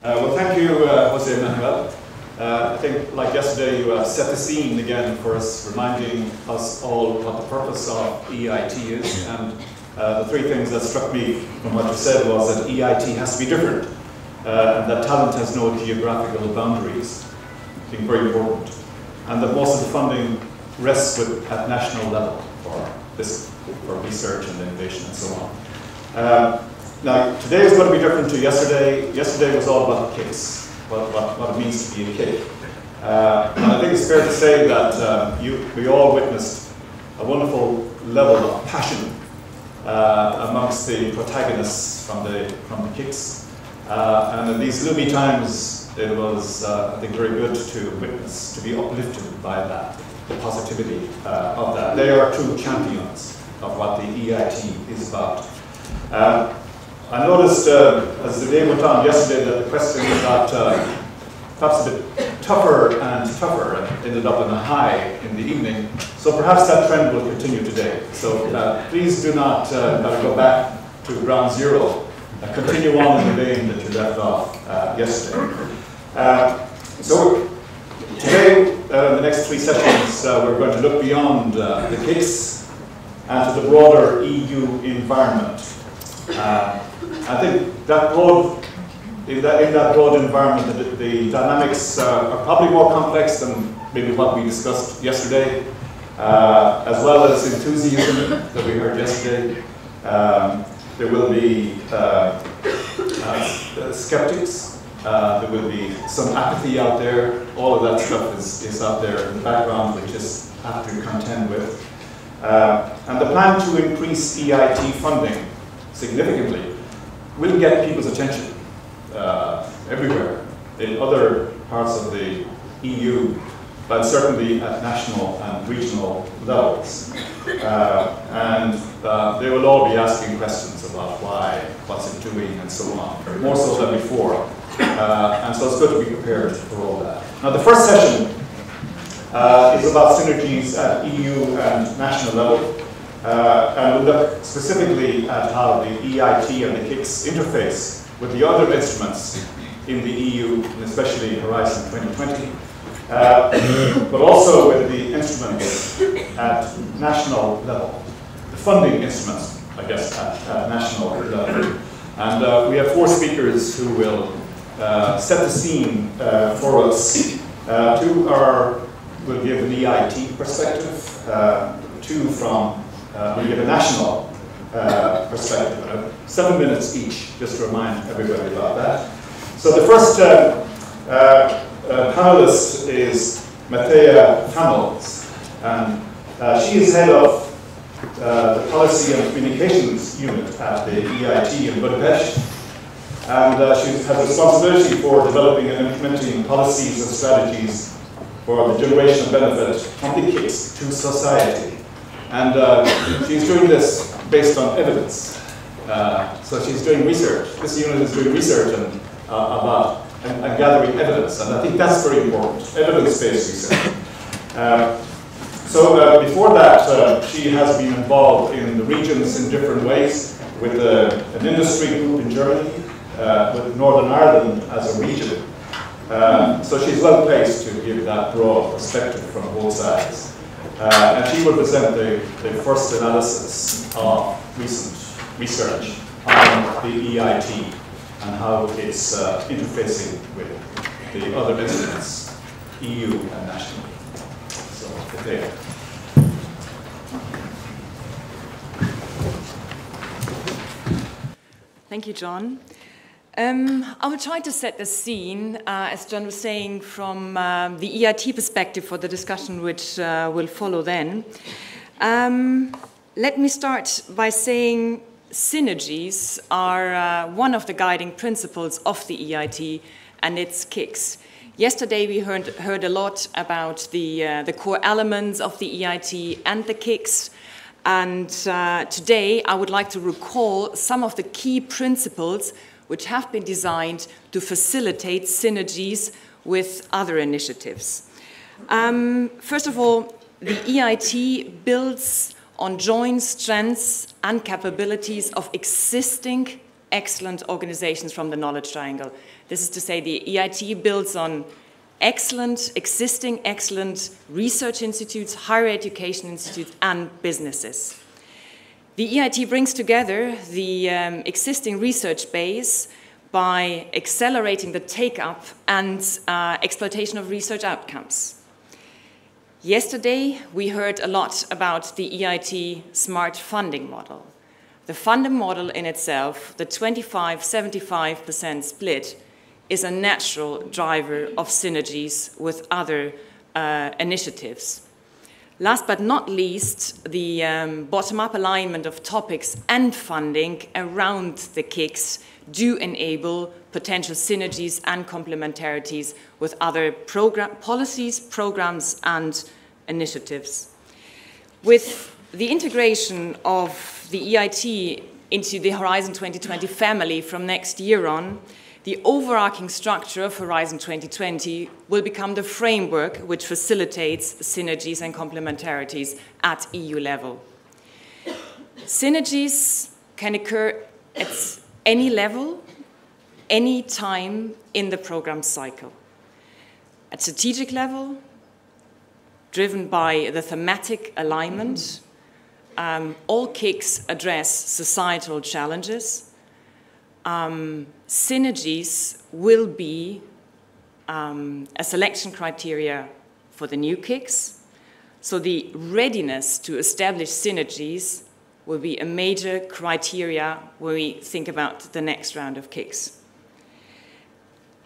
Well, thank you, Jose Manuel. I think, like yesterday, you set the scene again for us, reminding us all what the purpose of EIT is. And the three things that struck me from what you said was that EIT has to be different, and that talent has no geographical boundaries, being very important, and that most of the funding rests at national level for research and innovation and so on. Now, today is going to be different to yesterday. Yesterday was all about the KICs, what it means to be a KIC. And I think it's fair to say that we all witnessed a wonderful level of passion amongst the protagonists from the KICs. And in these gloomy times, it was, I think, very good to witness, to be uplifted by that, the positivity of that. They are true champions of what the EIT is about. I noticed as the day went on yesterday that the questions got perhaps a bit tougher and tougher and ended up in a high in the evening. So perhaps that trend will continue today. So please do not go back to ground zero. Continue on in the vein that you left off yesterday. So today, in the next three sessions, we're going to look beyond the KICs and to the broader EU environment. I think that in that broad environment, the dynamics are probably more complex than maybe what we discussed yesterday, as well as enthusiasm that we heard yesterday. There will be skeptics. There will be some apathy out there. All of that stuff is out there in the background. We just have to contend with. And the plan to increase EIT funding significantly will get people's attention everywhere in other parts of the EU, but certainly at national and regional levels. And they will all be asking questions about why, what's it doing, and so on, more so than before. And so it's good to be prepared for all that. Now, the first session is about synergies at EU and national level. And we'll look specifically at how the EIT and the KICs interface with the other instruments in the EU, and especially Horizon 2020, but also with the instruments at national level, the funding instruments, I guess, at national level. And we have four speakers who will set the scene for us. Two will give an EIT perspective, two will give a national perspective. 7 minutes each, just to remind everybody about that. So the first panelist is Matea Tamils, and she is head of the Policy and Communications Unit at the EIT in Budapest, and she has responsibility for developing and implementing policies and strategies for the generation of benefit from the KICs to society. And she's doing this based on evidence. So she's doing research. This unit is doing research about gathering evidence, and I think that's very important, evidence-based research. So before that, she has been involved in the regions in different ways, with an industry group in Germany, with Northern Ireland as a region. So she's well placed to give that broad perspective from both sides. And she will present the first analysis of recent research on the EIT and how it's interfacing with the other instruments, EU and national. So, there. Thank you, John. I will try to set the scene, as John was saying, from the EIT perspective for the discussion which will follow then. Let me start by saying synergies are one of the guiding principles of the EIT and its KICs. Yesterday we heard a lot about the core elements of the EIT and the KICs. And today I would like to recall some of the key principles which have been designed to facilitate synergies with other initiatives. First of all, the EIT builds on joint strengths and capabilities of existing excellent organizations from the knowledge triangle. This is to say the EIT builds on existing excellent research institutes, higher education institutes, and businesses. The EIT brings together the existing research base by accelerating the take-up and exploitation of research outcomes. Yesterday, we heard a lot about the EIT smart funding model. The funding model in itself, the 25-75% split, is a natural driver of synergies with other initiatives. Last but not least, the bottom-up alignment of topics and funding around the KICs do enable potential synergies and complementarities with other policies, programs, and initiatives. With the integration of the EIT into the Horizon 2020 family from next year on, the overarching structure of Horizon 2020 will become the framework which facilitates synergies and complementarities at EU level. Synergies can occur at any level, any time in the program cycle. At strategic level, driven by the thematic alignment, all KICs address societal challenges. Synergies will be a selection criteria for the new KICs. So the readiness to establish synergies will be a major criteria when we think about the next round of KICs.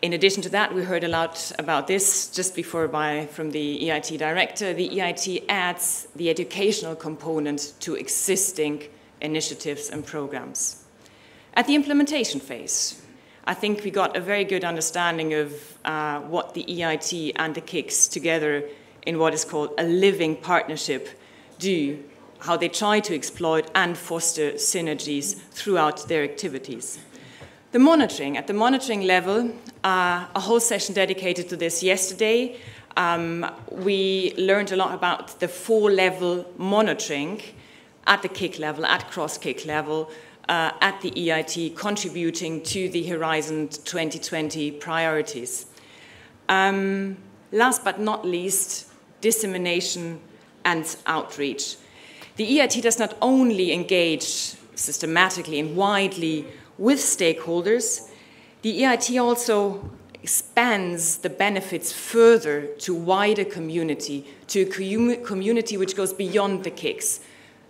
In addition to that, we heard a lot about this just before from the EIT director. The EIT adds the educational component to existing initiatives and programs. At the implementation phase, I think we got a very good understanding of what the EIT and the KICs together in what is called a living partnership do, how they try to exploit and foster synergies throughout their activities. The monitoring, at the monitoring level, a whole session dedicated to this yesterday. We learned a lot about the 4-level monitoring at the KIC level, at cross-KIC level, at the EIT, contributing to the Horizon 2020 priorities. Last but not least, dissemination and outreach. The EIT does not only engage systematically and widely with stakeholders, the EIT also expands the benefits further to wider community, to a community which goes beyond the KICs.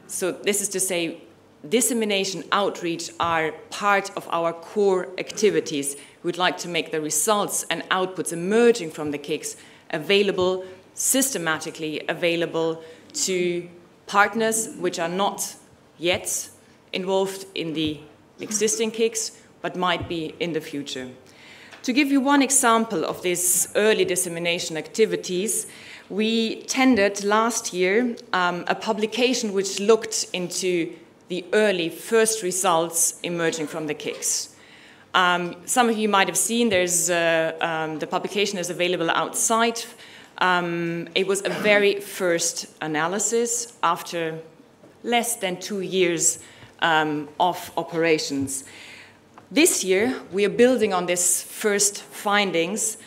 So this is to say, dissemination, outreach are part of our core activities. We'd like to make the results and outputs emerging from the KICs available, systematically available to partners which are not yet involved in the existing KICs, but might be in the future. To give you one example of these early dissemination activities, we tendered last year a publication which looked into the early first results emerging from the KICs. Some of you might have seen the publication is available outside. It was a very first analysis after less than 2 years of operations. This year, we are building on this first findings.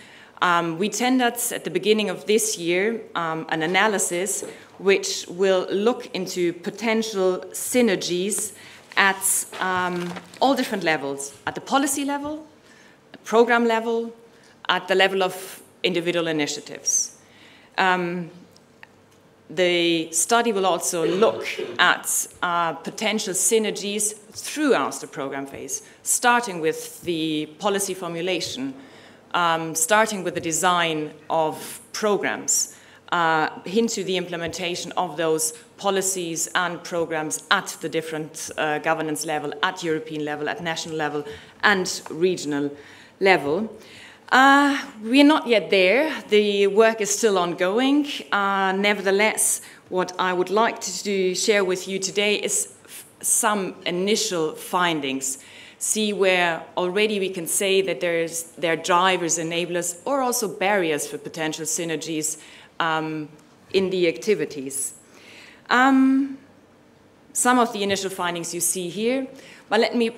We tendered at the beginning of this year an analysis which will look into potential synergies at all different levels, at the policy level, the program level, at the level of individual initiatives. The study will also look at potential synergies throughout the program phase, starting with the policy formulation, starting with the design of programs, into the implementation of those policies and programs at the different governance level, at European level, at national level, and regional level. We are not yet there. The work is still ongoing. Nevertheless, what I would like to share with you today is some initial findings. See where already we can say that there are drivers, enablers, or also barriers for potential synergies in the activities. Some of the initial findings you see here, but let me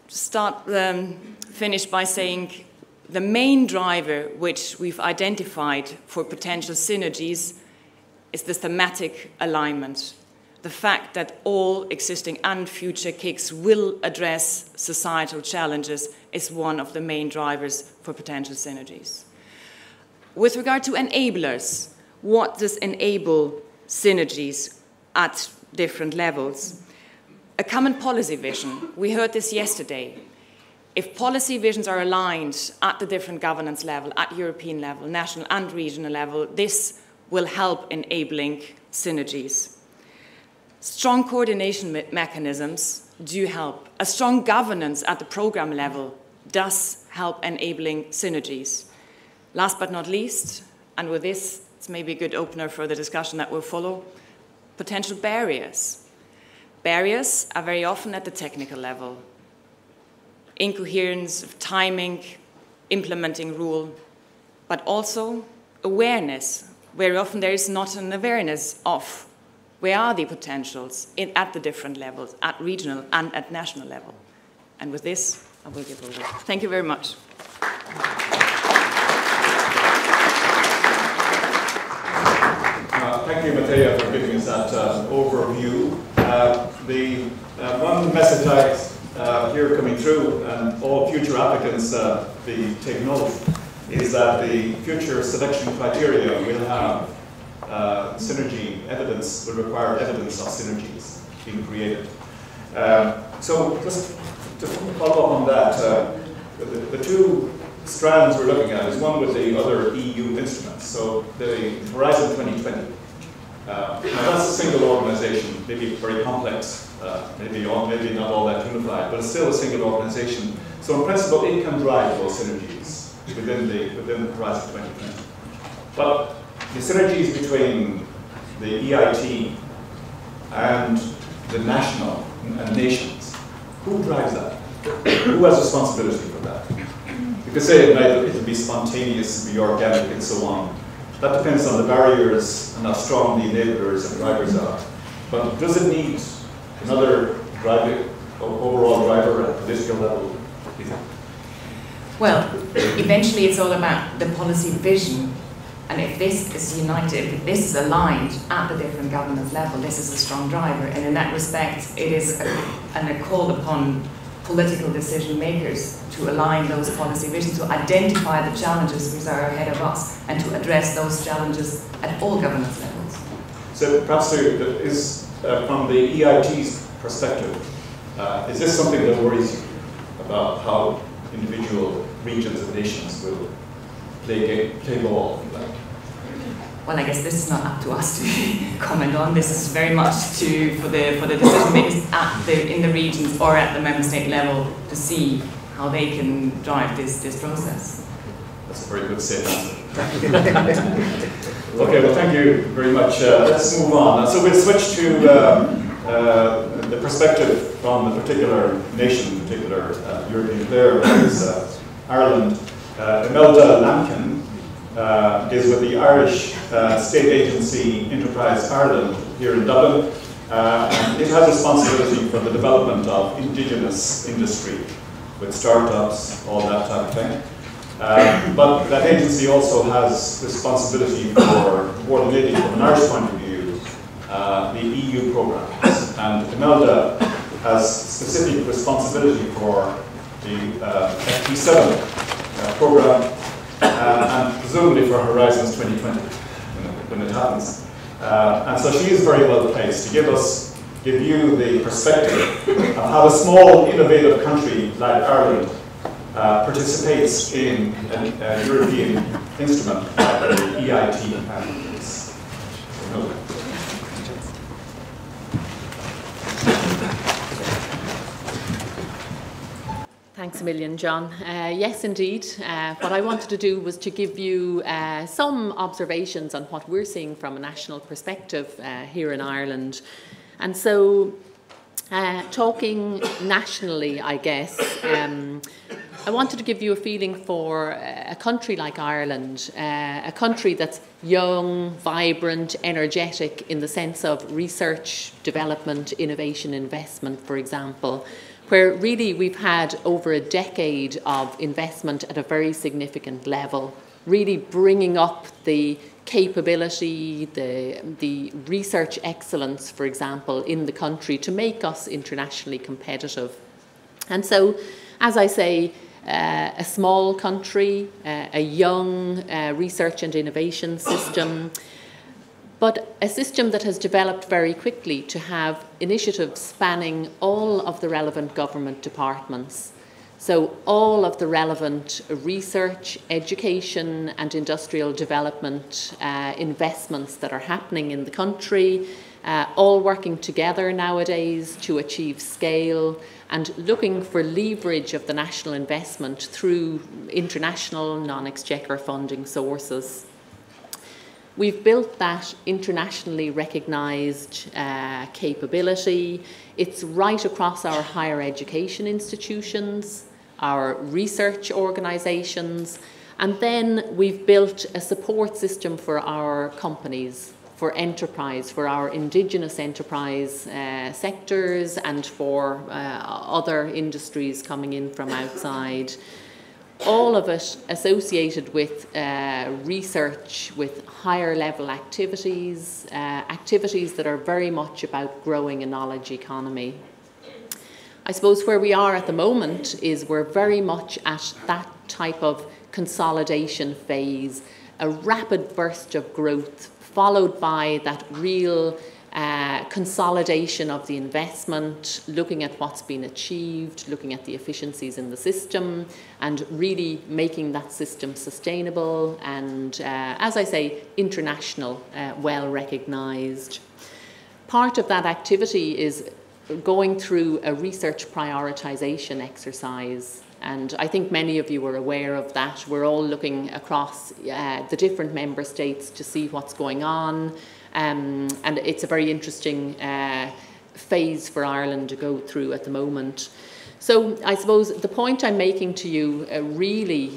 finish by saying the main driver which we've identified for potential synergies is the thematic alignment. The fact that all existing and future KICs will address societal challenges is one of the main drivers for potential synergies. With regard to enablers, what does enable synergies at different levels? A common policy vision. We heard this yesterday. If policy visions are aligned at the different governance level, at European level, national and regional level, this will help enabling synergies. Strong coordination mechanisms do help. A strong governance at the program level does help enabling synergies. Last but not least, and with this, it's maybe a good opener for the discussion that will follow, potential barriers. Barriers are very often at the technical level. Incoherence of timing, implementing rule, but also awareness. Very often there is not an awareness of where are the potentials at the different levels, at regional and at national level. And with this, I will give over. Thank you very much. Thank you, Mattea, for giving us that overview. The one message I hear coming through, and all future applicants take note, is that the future selection criteria will have synergy evidence, will require evidence of synergies being created. So just to follow up on that, the two strands we're looking at is one with the other EU instruments. So the Horizon 2020. Now that's a single organisation, maybe very complex, maybe not all that unified, but it's still a single organisation. So in principle, it can drive those synergies within the Horizon 2020. But the synergies between the EIT and the national and nations, who drives that? Who has responsibility for that? You could say it'll be spontaneous, it'll be organic, and so on. That depends on the barriers and how strong the enablers and drivers are. But does it need another overall driver at political level? Well, eventually it's all about the policy vision. And if this is united, if this is aligned at the different governance level, this is a strong driver. And in that respect, it is a call upon political decision makers to align those policy visions, to identify the challenges which are ahead of us, and to address those challenges at all governance levels. So perhaps from the EIT's perspective, is this something that worries you about how individual regions and nations will play ball? Well, I guess this is not up to us to comment on. This is very much for the decision makers in the regions or at the member state level to see how they can drive this process. That's a very good statement. Okay, well, thank you very much. Let's move on. So we'll switch to the perspective from a particular nation, particular European player, which is Ireland. Imelda Lampkin is with the Irish State Agency Enterprise Ireland here in Dublin. And it has responsibility for the development of indigenous industry with startups, all that type of thing. But that agency also has responsibility for coordinating, from an Irish point of view, the EU programs. And Imelda has specific responsibility for the FP7 program and presumably for Horizons 2020 when it happens. And so she is very well placed to give you the perspective of how a small, innovative country like Ireland participates in a European instrument like the EIT. Thanks a million, John. Yes, indeed. What I wanted to do was to give you some observations on what we're seeing from a national perspective here in Ireland. And so, talking nationally, I guess, I wanted to give you a feeling for a country like Ireland, a country that's young, vibrant, energetic in the sense of research, development, innovation, investment, for example, where really we've had over a decade of investment at a very significant level, really bringing up the capability, the research excellence, for example, in the country to make us internationally competitive. And so, as I say, a small country, a young research and innovation system, but a system that has developed very quickly to have initiatives spanning all of the relevant government departments. So all of the relevant research, education and industrial development investments that are happening in the country, all working together nowadays to achieve scale and looking for leverage of the national investment through international non-exchequer funding sources. We've built that internationally recognised capability. It's right across our higher education institutions, our research organisations, and then we've built a support system for our companies, for enterprise, for our indigenous enterprise sectors and for other industries coming in from outside. All of it associated with research, with higher level activities, activities that are very much about growing a knowledge economy. I suppose where we are at the moment is we're very much at that type of consolidation phase, a rapid burst of growth followed by that real consolidation of the investment, looking at what's been achieved, looking at the efficiencies in the system, and really making that system sustainable and, as I say, international, well recognised. Part of that activity is going through a research prioritisation exercise. And I think many of you are aware of that. We're all looking across the different member states to see what's going on. And it's a very interesting phase for Ireland to go through at the moment. So I suppose the point I'm making to you really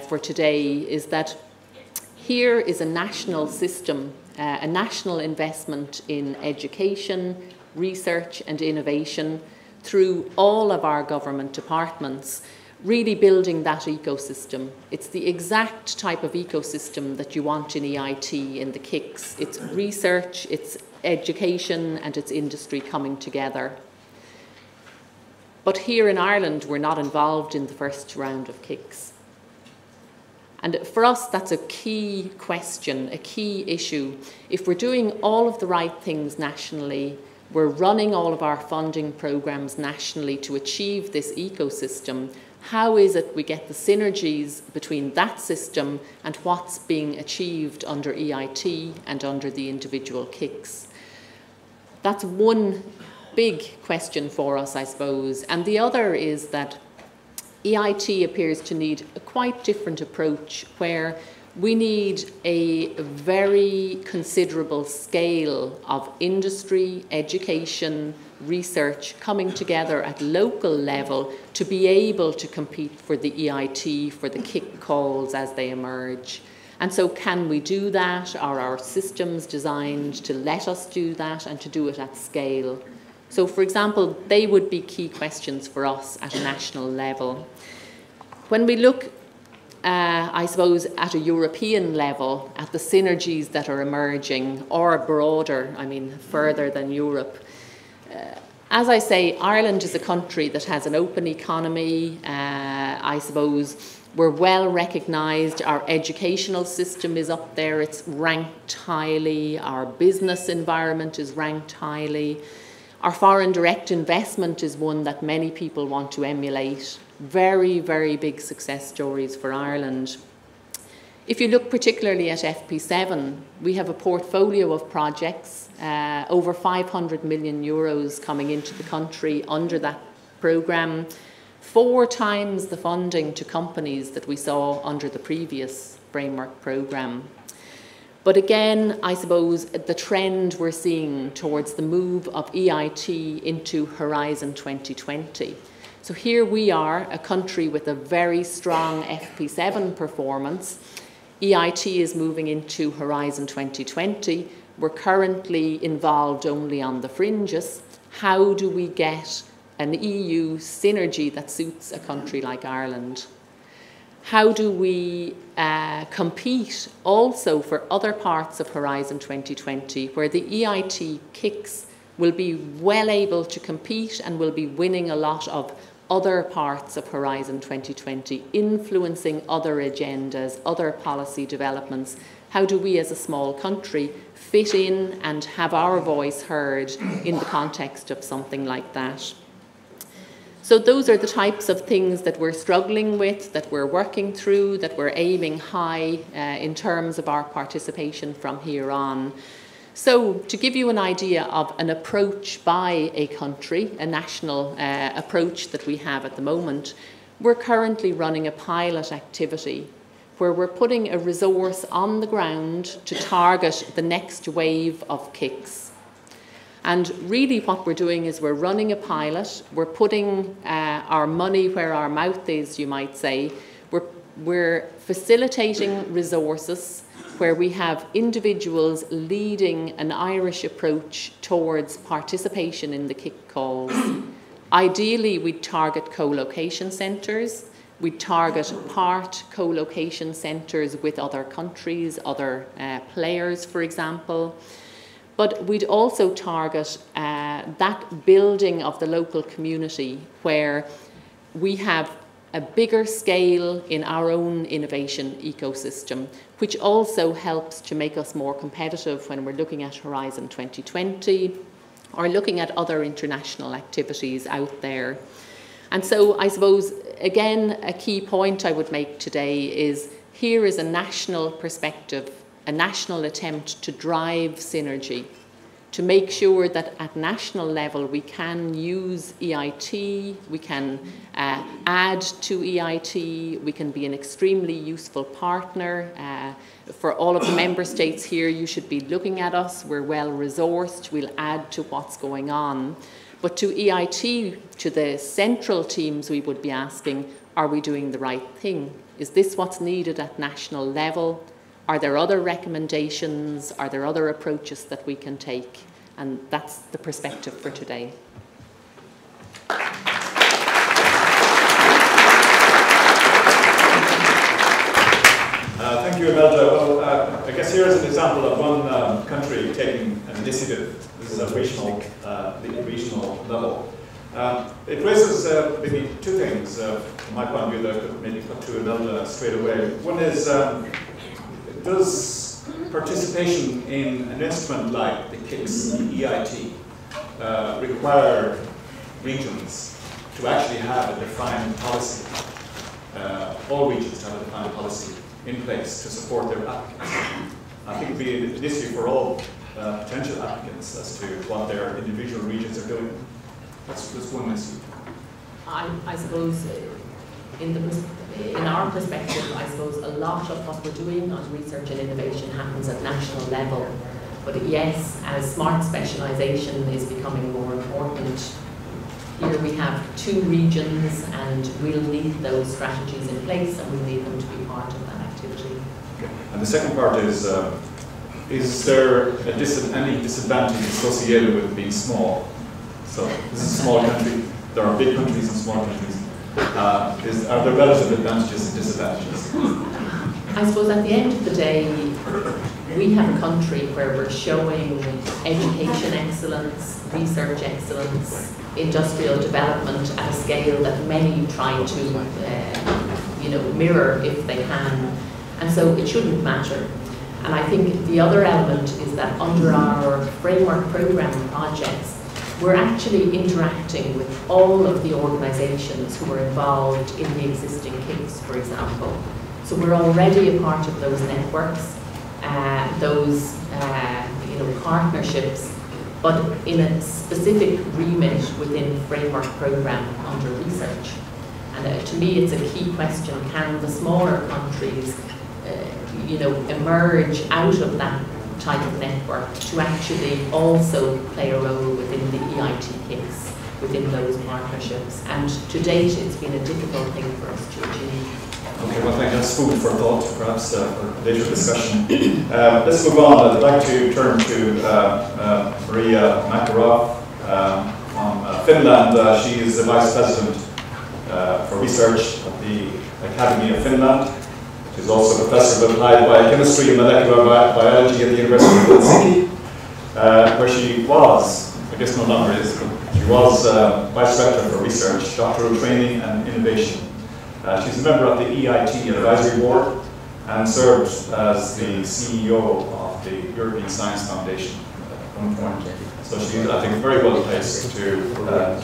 for today is that here is a national system, a national investment in education, research and innovation through all of our government departments, really building that ecosystem. It's the exact type of ecosystem that you want in EIT, in the KICs. It's research, it's education and it's industry coming together. But here in Ireland, we're not involved in the first round of KICs. And for us, that's a key question, a key issue. If we're doing all of the right things nationally, we're running all of our funding programmes nationally to achieve this ecosystem, how is it we get the synergies between that system and what's being achieved under EIT and under the individual KICs? That's one big question for us, I suppose. And the other is that EIT appears to need a quite different approach where we need a very considerable scale of industry, education, research coming together at local level to be able to compete for the EIT, for the KIC calls as they emerge. And so can we do that? Are our systems designed to let us do that and to do it at scale? So, for example, they would be key questions for us at a national level. When we look I suppose at a European level, at the synergies that are emerging, or broader, I mean further than Europe. As I say, Ireland is a country that has an open economy. I suppose we're well recognised. Our educational system is up there. It's ranked highly. Our business environment is ranked highly. Our foreign direct investment is one that many people want to emulate. Very, very big success stories for Ireland. If you look particularly at FP7, we have a portfolio of projects, over 500 million euros coming into the country under that programme, 4 times the funding to companies that we saw under the previous framework programme. But again, I suppose the trend we're seeing towards the move of EIT into Horizon 2020. So here we are, a country with a very strong FP7 performance. EIT is moving into Horizon 2020. We're currently involved only on the fringes. How do we get an EU synergy that suits a country like Ireland? How do we compete also for other parts of Horizon 2020, where the EIT KICs will be well able to compete and will be winning a lot of other parts of Horizon 2020, influencing other agendas, other policy developments? How do we as a small country fit in and have our voice heard in the context of something like that? So those are the types of things that we're struggling with, that we're working through, that we're aiming high in terms of our participation from here on. So to give you an idea of an approach by a country, a national approach that we have at the moment, we're currently running a pilot activity where we're putting a resource on the ground to target the next wave of KICs. And really what we're doing is we're running a pilot, we're putting our money where our mouth is, you might say. We're facilitating resources where we have individuals leading an Irish approach towards participation in the KIC calls. Ideally, we'd target co-location centres. We'd target part co-location centres with other countries, other players, for example. But we'd also target that building of the local community where we have a bigger scale in our own innovation ecosystem, which also helps to make us more competitive when we're looking at Horizon 2020 or looking at other international activities out there. And so I suppose, again, a key point I would make today is here is a national perspective, a national attempt to drive synergy, to make sure that at national level we can use EIT, we can add to EIT, we can be an extremely useful partner. For all of the member states here, you should be looking at us. We're well resourced, we'll add to what's going on. But to EIT, to the central teams, we would be asking, are we doing the right thing? Is this what's needed at national level? Are there other recommendations? Are there other approaches that we can take? And that's the perspective for today. Thank you, Imelda. Well, I guess here is an example of one country taking an initiative. This is a regional level. It raises maybe two things from my point of view that I could maybe put to Imelda straight away. One is, does participation in an instrument like the KICs, the EIT, require regions to actually have a defined policy, all regions to have a defined policy in place to support their applicants? I think it would be an issue for all potential applicants as to what their individual regions are doing. That's one issue. I suppose in our perspective, I suppose a lot of what we're doing on research and innovation happens at national level. But yes, as smart specialisation is becoming more important, here we have 2 regions and we'll need those strategies in place and we'll need them to be part of that activity. Okay. And the second part is there any disadvantage associated with being small? So this is a small country. There are big countries and small countries. Are there relative advantages and disadvantages? I suppose at the end of the day, we have a country where we're showing education excellence, research excellence, industrial development at a scale that many try to mirror if they can. And so it shouldn't matter. And I think the other element is that under our framework programme projects, we're actually interacting with all of the organisations who are involved in the existing KICs, for example. So we're already a part of those networks, those partnerships, but in a specific remit within framework programme under research. And to me, it's a key question: can the smaller countries, emerge out of that type of network to actually also play a role within the EIT KICs, within those partnerships? And to date, it's been a difficult thing for us to achieve. Okay, well, thank you. That's food for thought, perhaps, for later discussion. Let's move on. I'd like to turn to Maria Makarov from Finland. She is the Vice President for Research at the Academy of Finland. She's also Professor of Applied Biochemistry and Molecular Biology at the University of Helsinki, where she was, I guess no longer is, but she was Vice Rector for Research, Doctoral Training and Innovation. She's a member of the EIT Advisory Board and served as the CEO of the European Science Foundation at one point. So she's, I think, very well placed to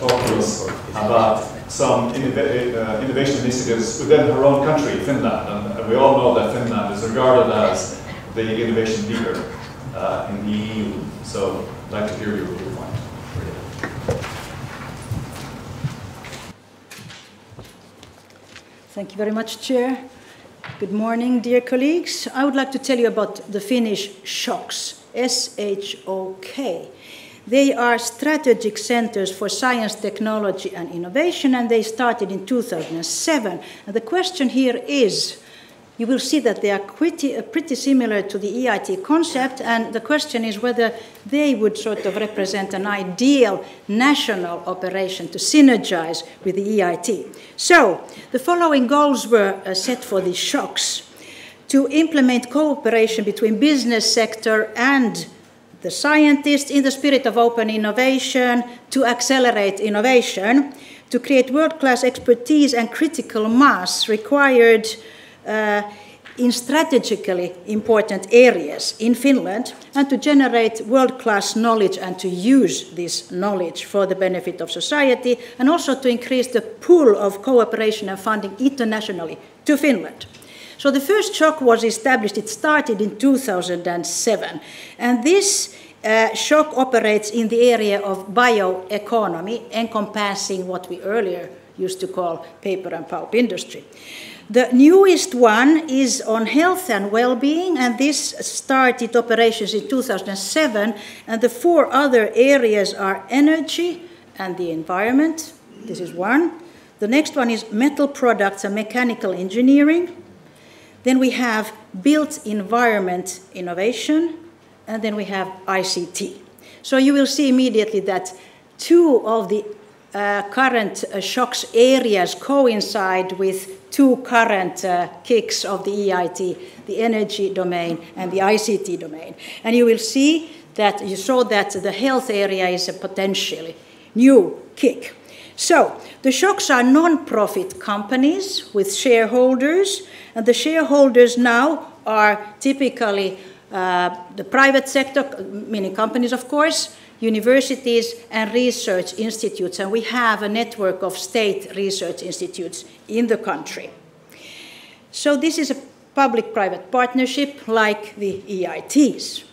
talk to us about some innovation initiatives within her own country, Finland. And we all know that Finland is regarded as the innovation leader in the EU. So I'd like to hear your viewpoint. Thank you very much, Chair. Good morning, dear colleagues. I would like to tell you about the Finnish SHOKs, S-H-O-K. They are strategic centers for science, technology and innovation, and they started in 2007. And the question here is, you will see that they are pretty similar to the EIT concept, and the question is whether they would sort of represent an ideal national operation to synergize with the EIT. So, the following goals were set for the SHOKs: to implement cooperation between business sector and the scientists in the spirit of open innovation, to accelerate innovation, to create world-class expertise and critical mass required in strategically important areas in Finland, and to generate world-class knowledge and to use this knowledge for the benefit of society, and also to increase the pool of cooperation and funding internationally to Finland. So the first SHOK was established, it started in 2007, and this SHOK operates in the area of bioeconomy, encompassing what we earlier used to call paper and pulp industry. The newest one is on health and well-being, and this started operations in 2007, and the four other areas are energy and the environment. This is one. The next one is metal products and mechanical engineering. Then we have built environment innovation, and then we have ICT. So you will see immediately that two of the current SHOKs areas coincide with two current KICs of the EIT, the energy domain and the ICT domain. And you will see that you saw that the health area is a potentially new KIC. So the SHOKs are non-profit companies with shareholders, and the shareholders now are typically the private sector, meaning companies of course, universities and research institutes, and we have a network of state research institutes in the country. So this is a public-private partnership like the EITs.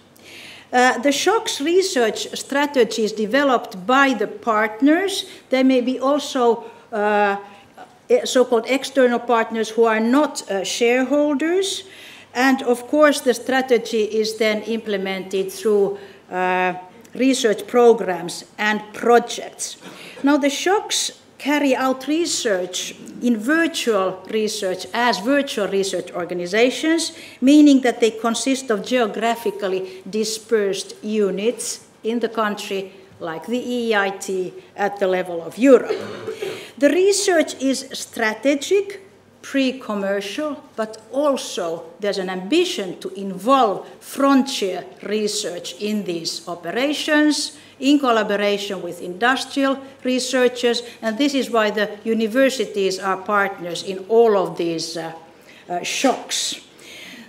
The SHOKs research strategies developed by the partners, they may be also so-called external partners who are not shareholders, and of course the strategy is then implemented through research programs and projects. Now the SHOKs carry out research in virtual research as virtual research organizations, meaning that they consist of geographically dispersed units in the country, like the EIT at the level of Europe. The research is strategic, pre-commercial, but also there's an ambition to involve frontier research in these operations in collaboration with industrial researchers, and this is why the universities are partners in all of these SHOKs.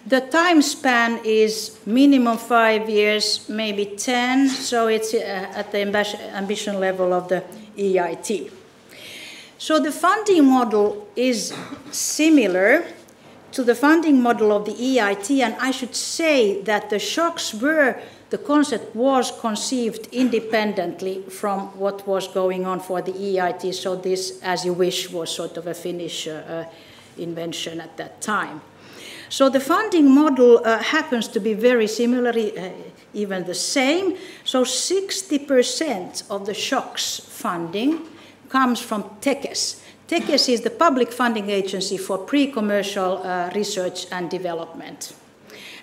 The time span is minimum 5 years, maybe 10, so it's at the ambition level of the EIT. So the funding model is similar to the funding model of the EIT, and I should say that the SHOKs the concept was conceived independently from what was going on for the EIT, so this, as you wish, was sort of a Finnish invention at that time. So the funding model happens to be very similar, even the same. So 60% of the SHOKs funding comes from TEKES. TEKES is the public funding agency for pre-commercial research and development.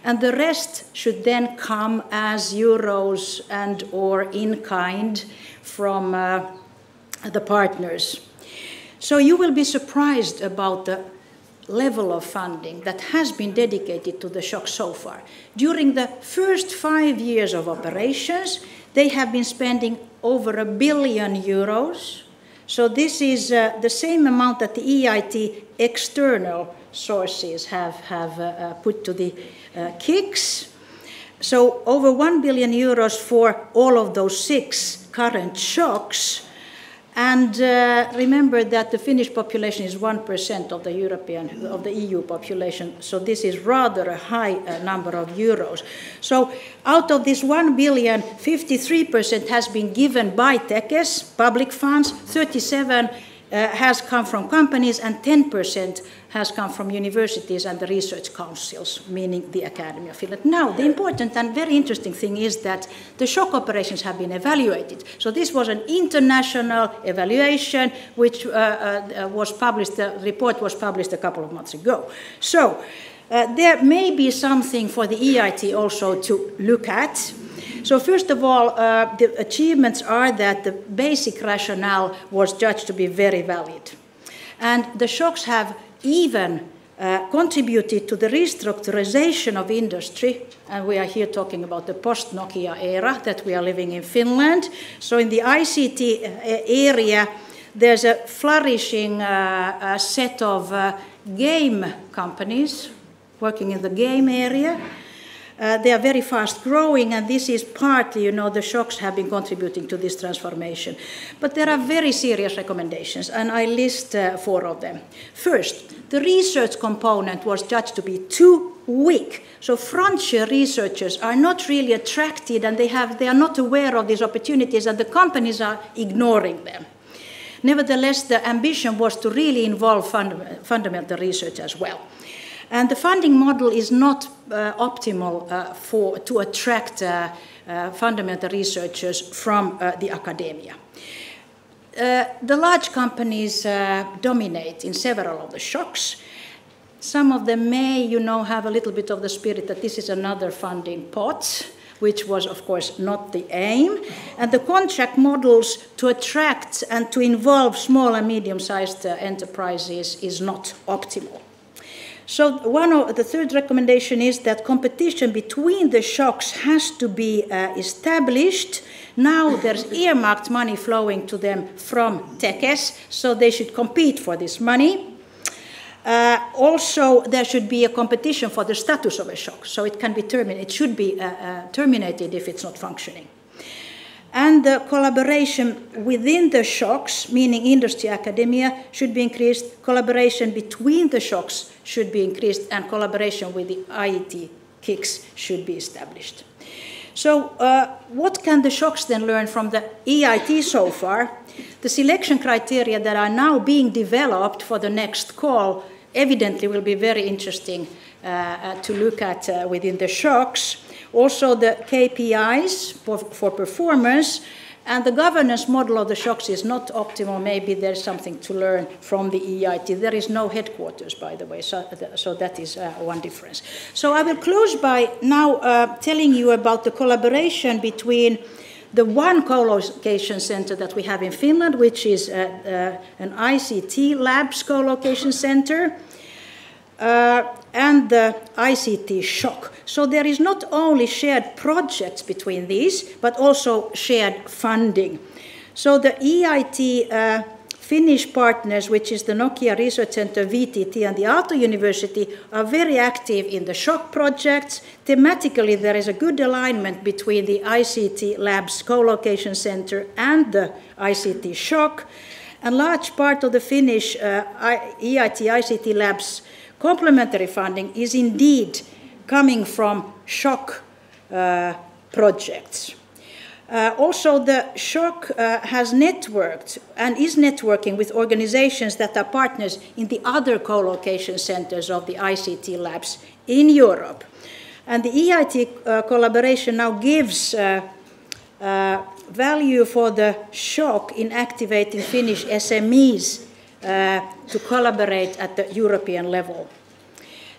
And the rest should then come as euros and or in kind from the partners. So you will be surprised about the level of funding that has been dedicated to the shock so far. During the first 5 years of operations, they have been spending over €1 billion. So this is the same amount that the EIT external sources have put to the KICs. So over €1 billion for all of those 6 current shocks. And remember that the Finnish population is 1% of the EU population, so this is rather a high number of euros. So out of this 1 billion, 53% has been given by TECES, public funds, 37% has come from companies, and 10% has come from universities and the research councils, meaning the Academy of Finland. Now, the important and very interesting thing is that the shock operations have been evaluated. So this was an international evaluation which was published, the report was published a couple of months ago. So there may be something for the EIT also to look at. So first of all, the achievements are that the basic rationale was judged to be very valid. And the shocks have even contributed to the restructurization of industry, and we are here talking about the post-Nokia era that we are living in Finland. So in the ICT area, there's a flourishing set of game companies working in the game area. They are very fast growing, and this is partly, the shocks have been contributing to this transformation. But there are very serious recommendations, and I list 4 of them. First, the research component was judged to be too weak. So frontier researchers are not really attracted, and they are not aware of these opportunities, and the companies are ignoring them. Nevertheless, the ambition was to really involve fundamental research as well. And the funding model is not optimal to attract fundamental researchers from the academia. The large companies dominate in several of the shocks. Some of them may, have a little bit of the spirit that this is another funding pot, which was, of course, not the aim. And the contract models to attract and to involve small and medium-sized enterprises is not optimal. So the third recommendation is that competition between the shocks has to be established. Now there's earmarked money flowing to them from TECES, so they should compete for this money. Also, there should be a competition for the status of a shock, so it can be terminated. It should be terminated if it's not functioning. And the collaboration within the shocks, meaning industry, academia, should be increased. Collaboration between the shocks should be increased, and collaboration with the EIT KICs should be established. So what can the shocks then learn from the EIT so far? The selection criteria that are now being developed for the next call evidently will be very interesting to look at within the shocks. Also the KPIs for performance, and the governance model of the shocks is not optimal. Maybe there's something to learn from the EIT. There is no headquarters, by the way, so that is one difference. So I will close by now telling you about the collaboration between the one co-location center that we have in Finland, which is an ICT labs co-location center, and the ICT shock. So there is not only shared projects between these, but also shared funding. So the EIT Finnish partners, which is the Nokia Research Center, VTT, and the Aalto University, are very active in the shock projects. Thematically, there is a good alignment between the ICT Labs co-location center and the ICT shock. A large part of the Finnish EIT ICT Labs complementary funding is indeed coming from shock projects. Also, the shock has networked and is networking with organizations that are partners in the other co-location centers of the ICT labs in Europe. And the EIT collaboration now gives value for the shock in activating Finnish SMEs to collaborate at the European level.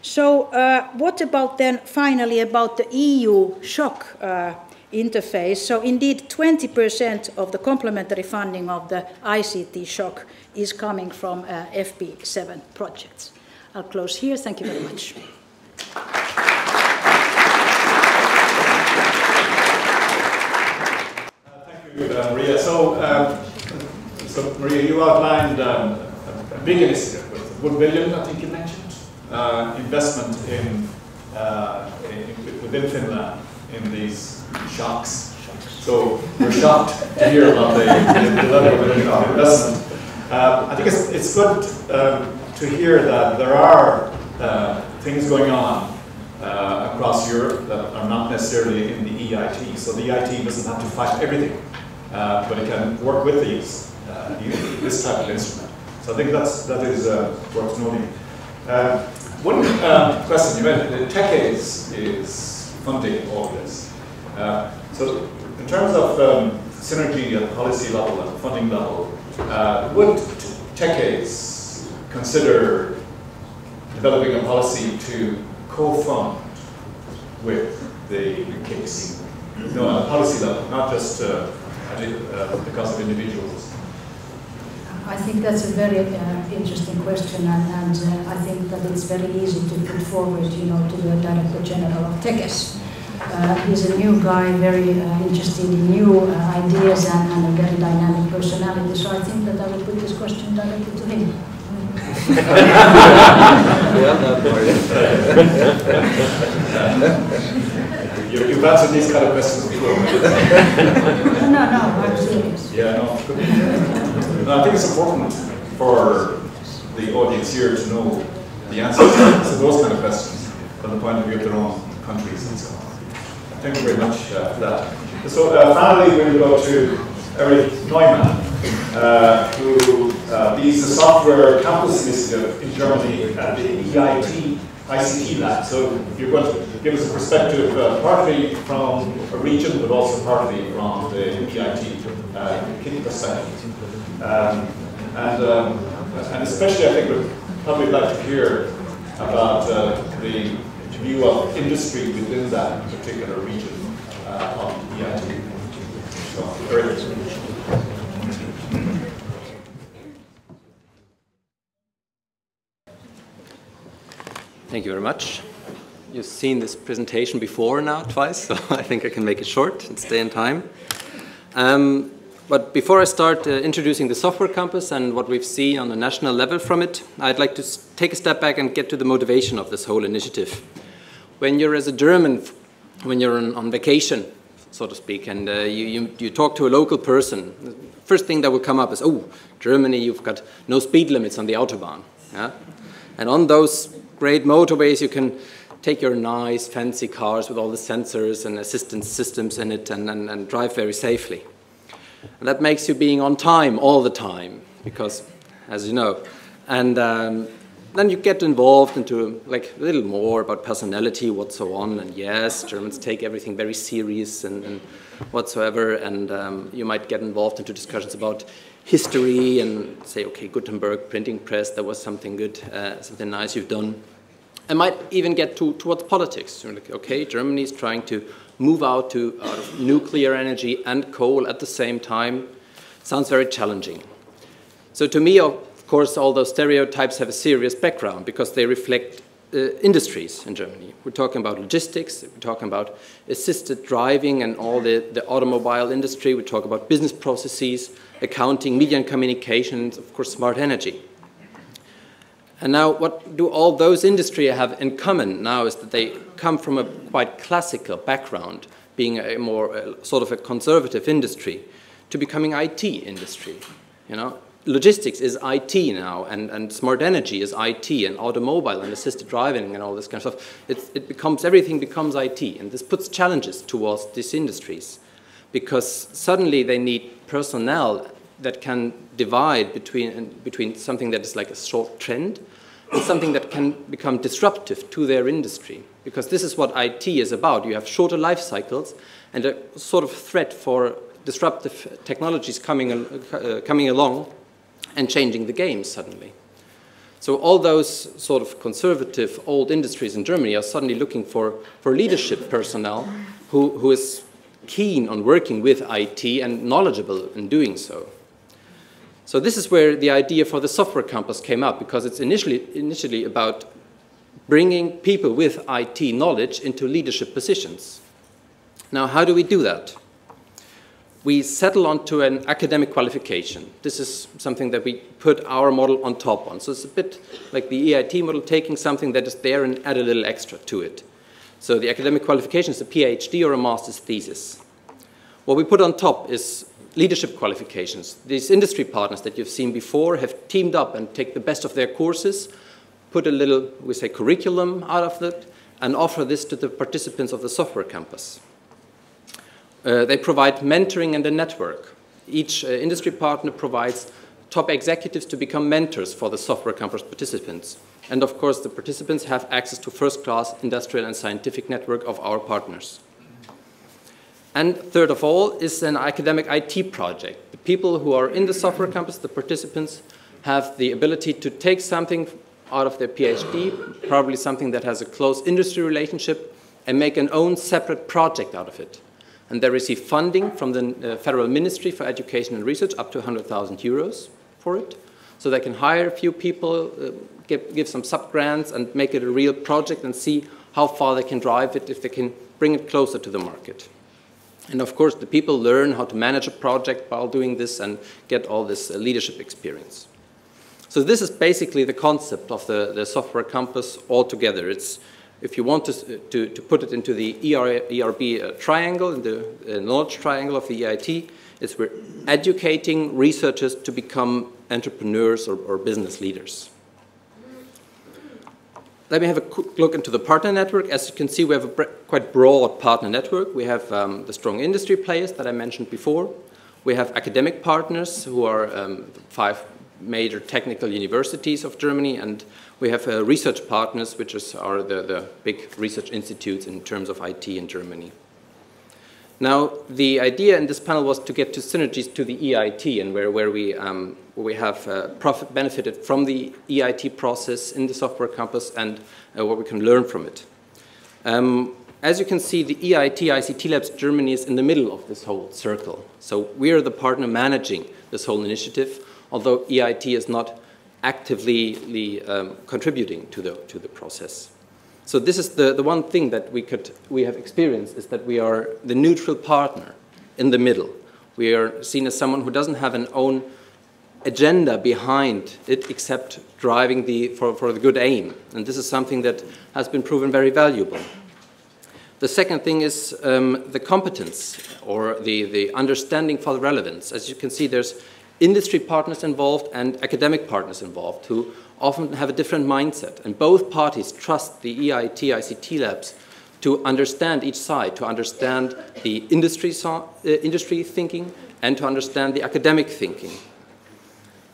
So what about then finally about the EU shock interface. So indeed 20% of the complementary funding of the ICT shock is coming from FP7 projects. I'll close here. Thank you very much. Thank you, Maria. So Maria, you outlined a big initiative with 1 billion, I think you mentioned, investment within Finland in these shocks. So we're shocked to hear about the level of investment. I think it's good to hear that there are things going on across Europe that are not necessarily in the EIT. So the EIT doesn't have to fight everything, but it can work with this type of instrument. So I think that is worth noting. One question you mentioned, the TechAIds is funding all this. So in terms of synergy at the policy level and funding level, would TechAIds consider developing a policy to co-fund with the KICs? No, at a policy level, not just because of individuals. I think that's a very interesting question, and I think that it's very easy to put forward, to the Director General of TechAIds. He's a new guy, very interested in new ideas and a very dynamic personality. So I think that I will put this question directly to him. You've answered these kind of questions before. No, I'm serious. Yeah, no. No, I think it's important for the audience here to know the answers to those kind of questions from the point of view of their own countries and so on. Thank you very much for that. So finally, we'll go to Eric Neumann, who leads the Software Campus Initiative in Germany at the EIT ICT Lab. So you're going to give us a perspective partly from a region, but also partly from the EIT KIC perspective. And especially, I think we'd probably like to hear about the view of industry within that particular region of EIT. So, Eric. Thank you very much. You've seen this presentation before now, twice, so I think I can make it short and stay in time. But before I start introducing the software campus and what we've seen on the national level from it, I'd like to take a step back and get to the motivation of this whole initiative. When you're as a German, when you're on vacation, so to speak, and you talk to a local person, the first thing that will come up is, oh, Germany, you've got no speed limits on the Autobahn. Yeah? And on those great motorways, you can take your nice, fancy cars with all the sensors and assistance systems in it and drive very safely. And that makes you being on time all the time, because, as you know. And then you get involved into like a little more about personality, what so on. And yes, Germans take everything very serious and whatsoever. And you might get involved into discussions about history and say, okay, Gutenberg printing press, that was something good, something nice you've done. I might even get towards politics. You're like, okay, Germany is trying to move out of nuclear energy and coal at the same time. Sounds very challenging. So to me, of course, all those stereotypes have a serious background because they reflect industries in Germany. We're talking about logistics, we're talking about assisted driving and all the automobile industry, we talk about business processes, accounting, media and communications, of course, smart energy. And now, what do all those industries have in common now is that they come from a quite classical background, being a more sort of a conservative industry, to becoming IT industry. You know, logistics is IT now, and smart energy is IT, and automobile and assisted driving and all this kind of stuff. Everything becomes IT, and this puts challenges towards these industries, because suddenly they need personnel that can divide between something that is like a short trend and something that can become disruptive to their industry. Because this is what IT is about. You have shorter life cycles and a sort of threat for disruptive technologies coming along and changing the game suddenly. So all those sort of conservative old industries in Germany are suddenly looking for leadership personnel who is keen on working with IT and knowledgeable in doing so. So this is where the idea for the software campus came up, because it's initially about bringing people with IT knowledge into leadership positions. Now, how do we do that? We settle onto an academic qualification. This is something that we put our model on top on. So it's a bit like the EIT model, taking something that is there and add a little extra to it. So the academic qualification is a PhD or a master's thesis. What we put on top is leadership qualifications. These industry partners that you've seen before have teamed up and take the best of their courses, put a little, we say, curriculum out of it, and offer this to the participants of the software campus. They provide mentoring and a network. Each industry partner provides top executives to become mentors for the software campus participants. And of course, the participants have access to first-class industrial and scientific network of our partners. And third of all is an academic IT project. The people who are in the software campus, the participants, have the ability to take something out of their PhD, probably something that has a close industry relationship, and make an own separate project out of it. And they receive funding from the Federal Ministry for Education and Research, up to 100,000 euros for it. So they can hire a few people, give some sub-grants, and make it a real project and see how far they can drive it, if they can bring it closer to the market. And of course, the people learn how to manage a project while doing this and get all this leadership experience. So this is basically the concept of the software campus altogether. It's, if you want to put it into the ERB triangle, in the knowledge triangle of the EIT, it's we're educating researchers to become entrepreneurs or business leaders. Let me have a quick look into the partner network. As you can see, we have a quite broad partner network. We have the strong industry players that I mentioned before. We have academic partners who are 5 major technical universities of Germany, and we have research partners, which are the big research institutes in terms of IT in Germany. Now, the idea in this panel was to get to synergies to the EIT, and where we have benefited from the EIT process in the software campus, and what we can learn from it. As you can see, the EIT ICT Labs Germany is in the middle of this whole circle. So we are the partner managing this whole initiative, although EIT is not actively contributing to the process. So this is the one thing that we have experienced, is that we are the neutral partner in the middle. We are seen as someone who doesn't have an own agenda behind it, except driving for the good aim. And this is something that has been proven very valuable. The second thing is the competence, or the understanding for the relevance. As you can see, there's industry partners involved and academic partners involved who often have a different mindset. And both parties trust the EIT ICT Labs to understand each side, to understand the industry thinking and to understand the academic thinking.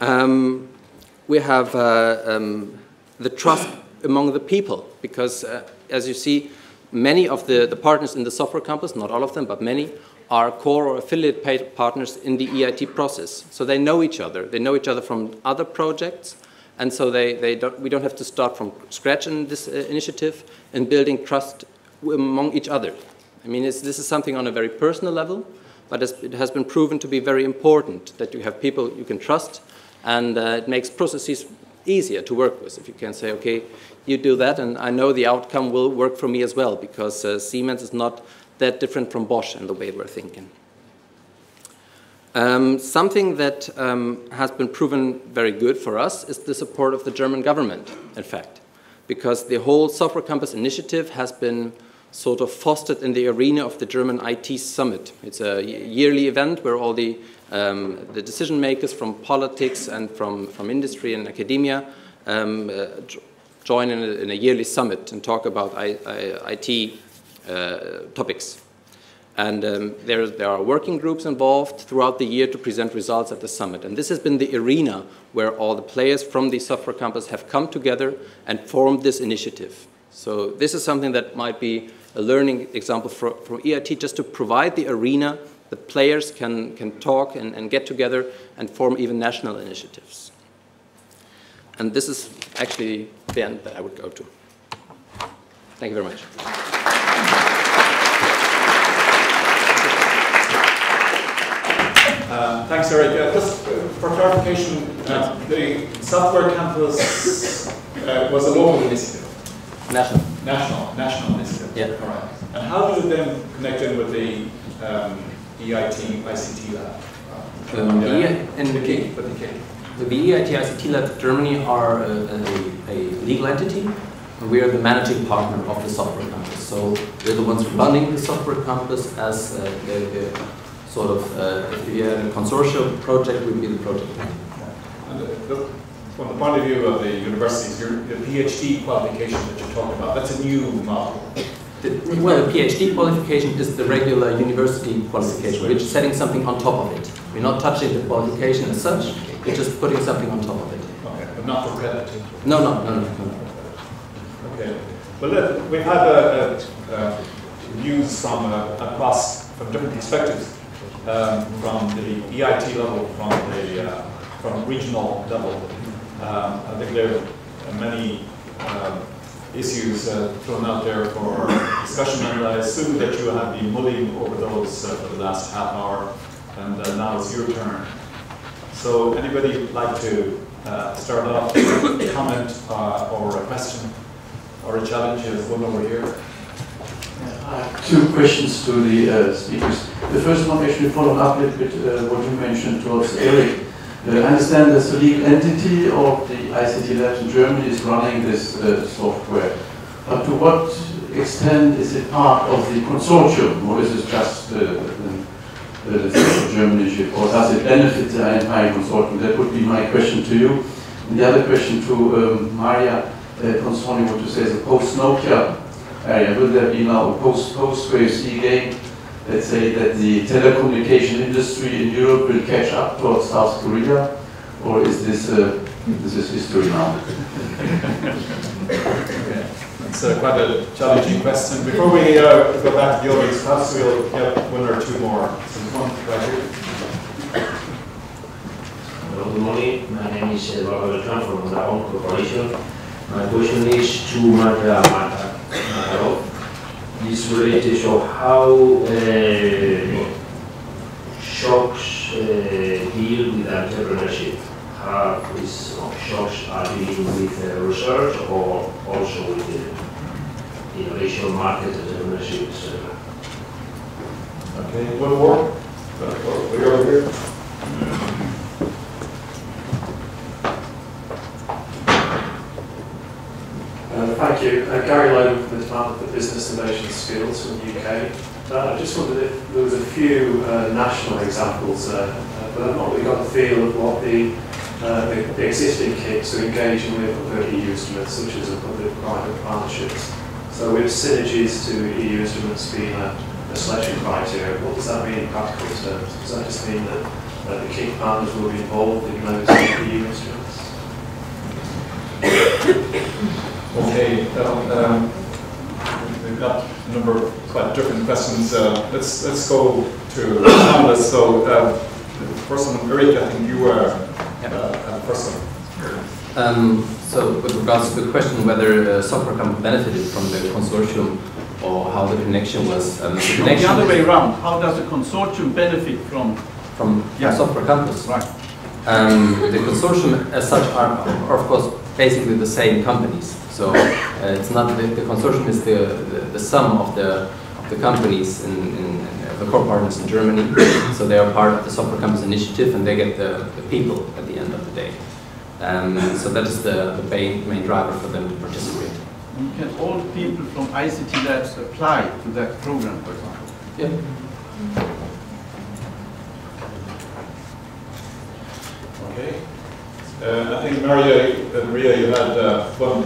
We have the trust among the people, because as you see, many of the partners in the software campus, not all of them, but many, are core or affiliate partners in the EIT process. So they know each other. They know each other from other projects, and so we don't have to start from scratch in this initiative in building trust among each other. I mean, this is something on a very personal level, but it has been proven to be very important that you have people you can trust, and it makes processes easier to work with. If you can say, okay, you do that, and I know the outcome will work for me as well, because Siemens is not that different from Bosch in the way we're thinking. Something that has been proven very good for us is the support of the German government, in fact, because the whole Software Campus initiative has been sort of fostered in the arena of the German IT Summit. It's a yearly event where all the decision makers from politics and from industry and academia join in a yearly summit and talk about IT topics. And there are working groups involved throughout the year to present results at the summit. And this has been the arena where all the players from the software campus have come together and formed this initiative. So this is something that might be a learning example from EIT, just to provide the arena that players can talk and get together and form even national initiatives. And this is actually the end that I would go to. Thank you very much. Thanks, Eric. Just for clarification, the software campus was a local initiative. National initiative. Yeah. All right. And how did it then connect in with the EIT ICT lab? The EIT ICT lab Germany are a legal entity. We are the managing partner of the software campus. So we're the ones running the software campus as the sort of, if you had a consortium project, we'd be the project manager. And from the point of view of the universities, your PhD qualification that you talked about, that's a new model. Well, the PhD qualification is the regular university qualification. We're just setting something on top of it. We're not touching the qualification as such, we're just putting something on top of it. Okay, but not for credit? No. Okay. Well, we've had views from different perspectives, from the EIT level, from regional level. I think there are many issues thrown out there for discussion, and I assume that you have been mulling over those for the last half hour, and now it's your turn. So anybody like to start off with a comment or a question or a challenge? There's one over here. I have two questions to the speakers. The first one actually following up a little bit what you mentioned towards Eric. I understand that the legal entity of the ICT Lab in Germany is running this software. But to what extent is it part of the consortium, or is it just the German initiative, or does it benefit the entire consortium? That would be my question to you. And the other question to Maria, concerning what you say is a post-Nokia area. Will there be now a post where you see again, let's say that the telecommunication industry in Europe will catch up towards South Korea, or is this history now? It's quite a challenging question. Before we go back to the audience, perhaps we'll get one or two more. So one right here. Hello, good morning. My name is Eduardo Beltran from Dragon Corporation. My question is to Marta Makarov. This related to how shocks deal with entrepreneurship. How these shocks are dealing with research or also with the innovation market, entrepreneurship, etc. Okay, one more. Way over here. Thank you. Gary Logan from the Department for Business Innovation Skills from the UK. I just wondered if there was a few national examples, but I've not really got the feel of what the existing KICs are engaging with other EU instruments, such as public-private partnerships. So with Synergies to EU instruments being a selection criteria, what does that mean in practical terms? Does that just mean that the KIC partners will be involved in those EU instruments? Okay, we've got a number of quite different questions. Let's go to the panelists. So, first one, Eric, I think you were the first one. So, with regards to the question whether software company benefited from the consortium or how the connection was, the other way around. How does the consortium benefit from software campus? Right. The consortium as such are of course basically the same companies. So it's not the consortium is the sum of the companies in the core partners in Germany. So they are part of the software campus initiative, and they get the people at the end of the day. So that is the main driver for them to participate. And can all people from ICT Labs apply to that program, for example? Yeah. Okay. I think Maria, you had one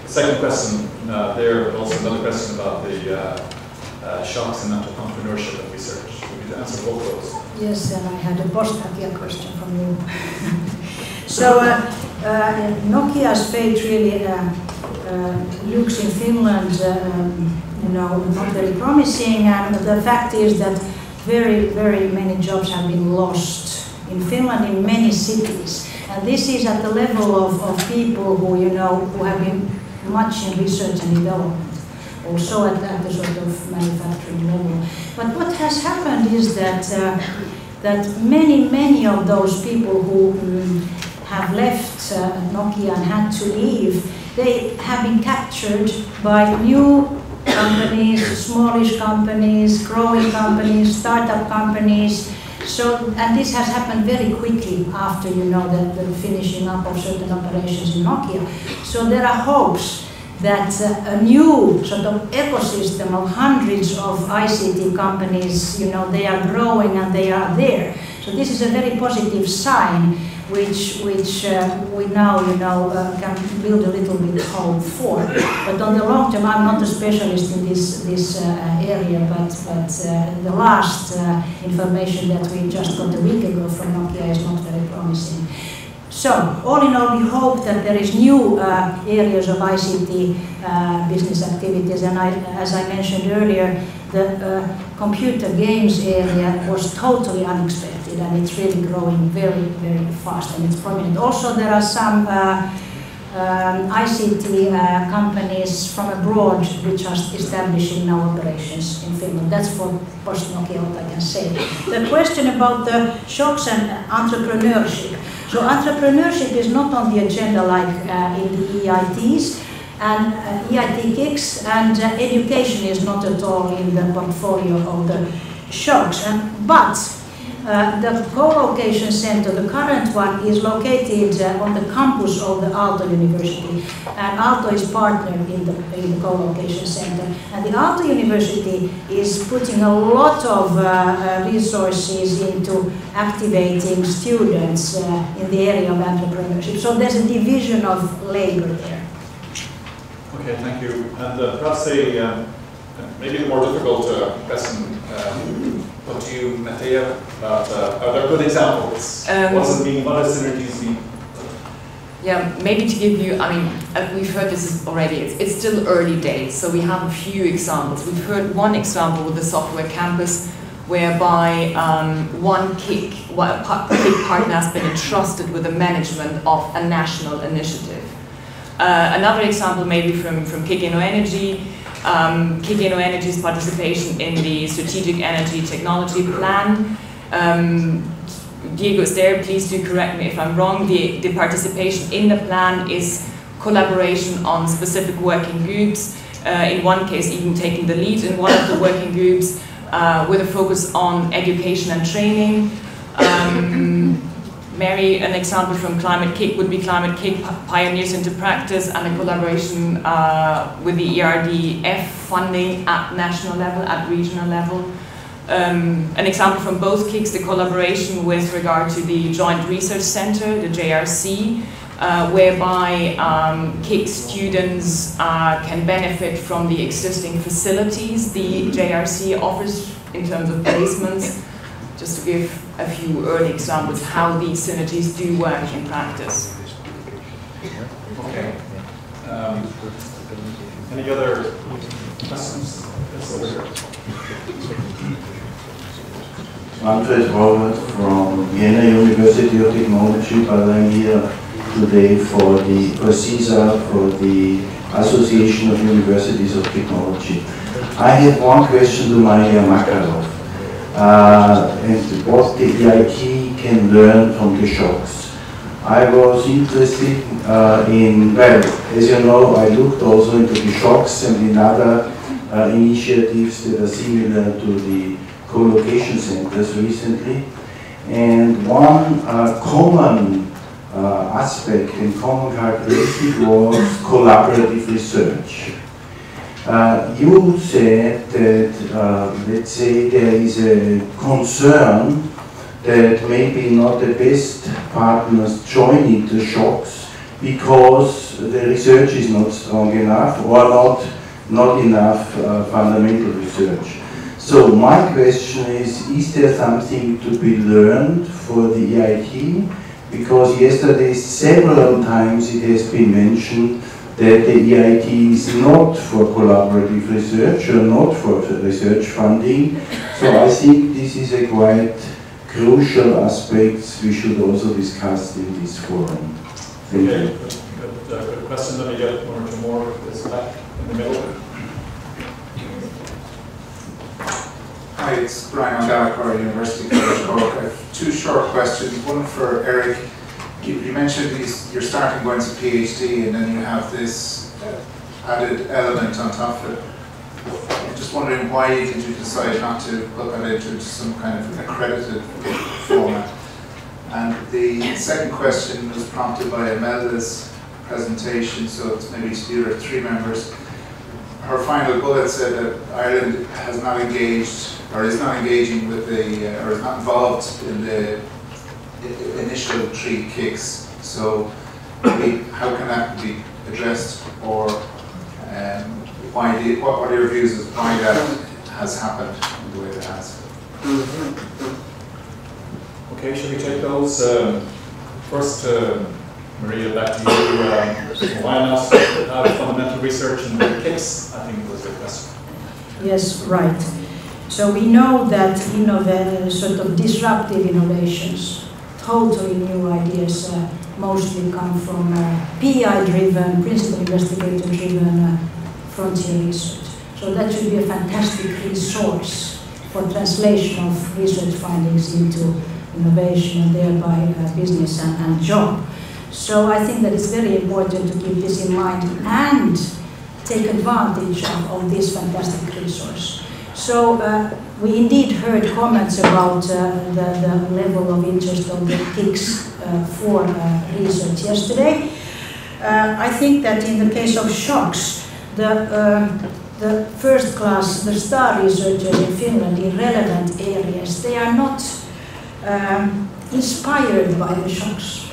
second question there, but also another question about the shocks in entrepreneurship and research. Would you answer both of those? Yes, and I had a post-Nokia question from you. So Nokia's fate really looks in Finland, not very promising, and the fact is that very, very many jobs have been lost in Finland in many cities. And this is at the level of people who have been much in research and development, also at the sort of manufacturing level. But what has happened is that that many of those people who have left Nokia and had to leave, they have been captured by new companies, smallish companies, growing companies, startup companies. So, and this has happened very quickly after, you know, the finishing up of certain operations in Nokia. So there are hopes that a new sort of ecosystem of hundreds of ICT companies, you know, they are growing and they are there. So this is a very positive sign, which we now, you know, can build a little bit hope for. But on the long term, I'm not a specialist in this area, but the last information that we just got a week ago from Nokia is not very promising. So, all in all, we hope that there is new areas of ICT business activities, and as I mentioned earlier, the computer games area was totally unexpected, and it's really growing very, very fast, and it's prominent. Also, there are some ICT companies from abroad which are establishing now operations in Finland. That's for post-Nokia what I can say. The question about the shocks and entrepreneurship. So entrepreneurship is not on the agenda like in the EITs and EIT KICs, and education is not at all in the portfolio of the shocks. But the co-location center, the current one, is located on the campus of the Aalto University, and Aalto is partner in the co-location center. And the Aalto University is putting a lot of resources into activating students in the area of entrepreneurship. So there's a division of labor there. Okay, thank you. And perhaps maybe the more difficult question. What do you, Mattea, are there good examples? What does it mean? What does synergies mean? Yeah, maybe to give you, I mean, we've heard this already, it's still early days, so we have a few examples. We've heard one example with the software campus, whereby one KIC partner has been entrusted with the management of a national initiative. Another example maybe from KICs Energy. KICs Energy's participation in the Strategic Energy Technology Plan. Diego is there, please do correct me if I'm wrong. The participation in the plan is collaboration on specific working groups, in one case even taking the lead in one of the working groups with a focus on education and training. Mary, an example from Climate KIC would be Climate KIC Pioneers into Practice and a collaboration with the ERDF funding at national level, at regional level. An example from both KICs, the collaboration with regard to the Joint Research Center, the JRC, whereby KIC students can benefit from the existing facilities the JRC offers in terms of placements. Just to give a few early examples how these synergies do work in practice. Okay. Any other questions? Manfred Robert from Vienna University of Technology, but I'm here today for the CISA, for the Association of Universities of Technology. I have one question to Maria Makarov. And what the EIT can learn from the shocks. I was interested in, well, as you know, I looked also into the shocks and in other initiatives that are similar to the co-location centers recently. And one common aspect and common characteristic was collaborative research. You said that, let's say, there is a concern that maybe not the best partners join into shocks because the research is not strong enough or not enough fundamental research. So my question is there something to be learned for the EIT? Because yesterday several times it has been mentioned that the EIT is not for collaborative research or not for research funding. So I think this is a quite crucial aspect we should also discuss in this forum. Thank you. Good question. Let me get one or two more. This back in the middle. Hi, it's Brian O'Gallagher, University College Cork. I have two short questions. One for Eric. You mentioned you're starting going to PhD and then you have this added element on top of it. I'm just wondering why did you decide not to put that into some kind of accredited format? And the second question was prompted by Imelda's presentation, so it's maybe to the other three members. Her final bullet said that Ireland has not engaged, or is not engaging with the, or is not involved in the initial 3 KICs. So how can that be addressed, or what are your views as why that has happened in the way it has? Okay, shall we take those? First, Maria, back to you. Why not have fundamental research in the KICs? I think was your question. Yes, right. So we know that the sort of disruptive innovations, totally new ideas, mostly come from PI-driven, principal investigator-driven frontier research. So that should be a fantastic resource for translation of research findings into innovation and thereby business and job. So I think that it's very important to keep this in mind and take advantage of this fantastic resource. So we indeed heard comments about the level of interest of the KICs for research yesterday. I think that in the case of shocks, the first class, the star researchers in Finland in relevant areas, they are not inspired by the shocks.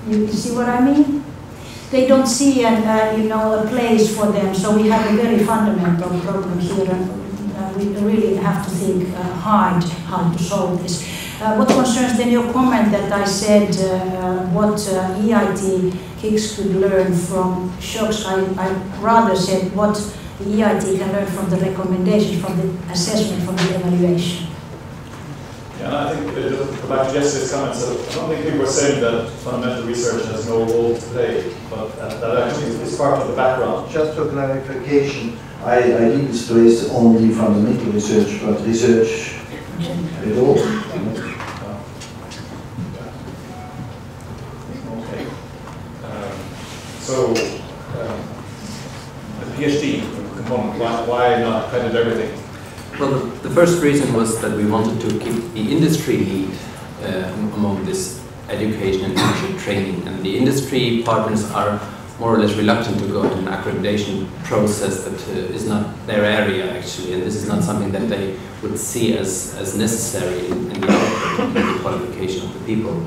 You see what I mean? They don't see a place for them, so we have a very fundamental problem here, and we really have to think hard how to solve this. What concerns then your comment that I said what EIT KICs could learn from shocks, I rather said what the EIT can learn from the recommendations, from the assessment, from the evaluation. Yeah, I think, to go back to yesterday's comments, I don't think people were saying that fundamental research has no role to play, but that actually is part of the background. Just for clarification, I didn't stress only fundamental research, but research at all. Okay. So, the PhD component, why not credit everything? Well, the first reason was that we wanted to keep the industry lead among this education and teacher training, and the industry partners are more or less reluctant to go into an accreditation process that is not their area actually, and this is not something that they would see as necessary in the output, in the qualification of the people.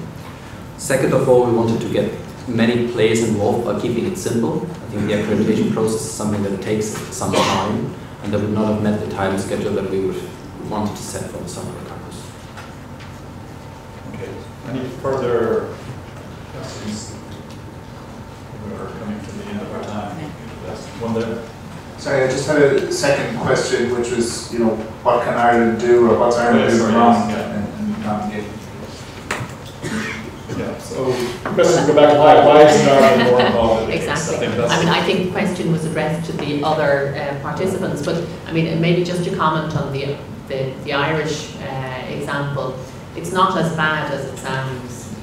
Second of all, we wanted to get many players involved by keeping it simple. I think the accreditation process is something that takes some time, and that would not have met the time schedule that we would want to set for the summer campus. Okay. Any further questions? We're coming to the end of our time. That's one there. Sorry, I just had a second question, which was, what can Ireland do, or what's Ireland doing wrong and not getting? Yeah, so the question go back to why isn't Ireland more involved in this? Exactly. I think the question was addressed to the other participants, but maybe just to comment on the Irish example, it's not as bad as it sounds.